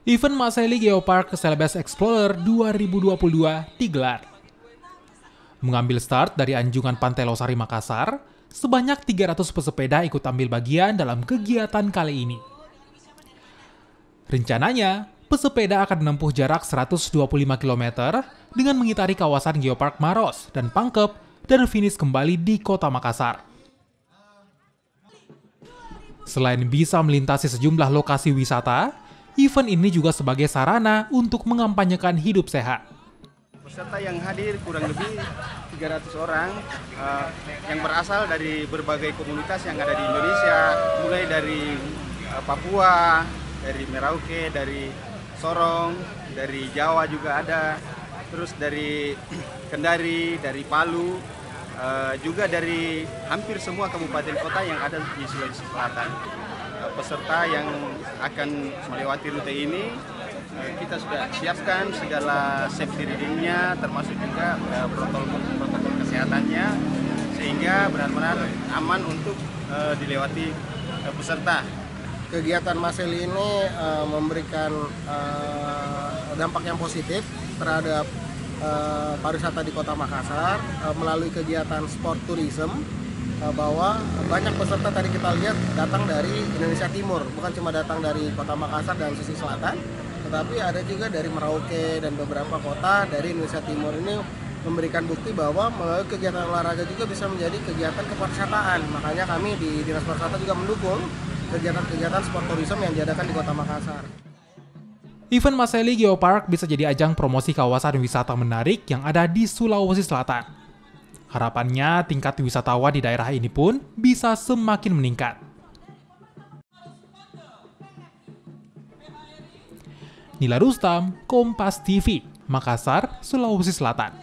Event Maseli Geopark Celebes Explorer 2022 digelar. Mengambil start dari Anjungan Pantai Losari Makassar, sebanyak 300 pesepeda ikut ambil bagian dalam kegiatan kali ini. Rencananya, pesepeda akan menempuh jarak 125 km dengan mengitari kawasan Geopark Maros dan Pangkep dan finish kembali di kota Makassar. Selain bisa melintasi sejumlah lokasi wisata, event ini juga sebagai sarana untuk mengampanyekan hidup sehat. Peserta yang hadir kurang lebih 300 orang yang berasal dari berbagai komunitas yang ada di Indonesia, mulai dari Papua, dari Merauke, dari Sorong, dari Jawa juga ada, terus dari Kendari, dari Palu, juga dari hampir semua kabupaten kota yang ada di Sulawesi Selatan. Peserta yang akan melewati rute ini, kita sudah siapkan segala safety reading-nya, termasuk juga protokol kesehatannya, sehingga benar-benar aman untuk dilewati peserta. Kegiatan Maseli ini memberikan dampak yang positif terhadap pariwisata di Kota Makassar melalui kegiatan sport tourism, bahwa banyak peserta tadi kita lihat datang dari Indonesia Timur, bukan cuma datang dari Kota Makassar dan sisi selatan, tetapi ada juga dari Merauke dan beberapa kota dari Indonesia Timur. Ini memberikan bukti bahwa melalui kegiatan olahraga juga bisa menjadi kegiatan kepariwisataan. Makanya kami di Dinas Pariwisata juga mendukung kegiatan-kegiatan sport tourism yang diadakan di Kota Makassar. Event Maseli Geopark bisa jadi ajang promosi kawasan wisata menarik yang ada di Sulawesi Selatan. Harapannya tingkat wisatawan di daerah ini pun bisa semakin meningkat. Nila Rustam, Kompas TV, Makassar, Sulawesi Selatan.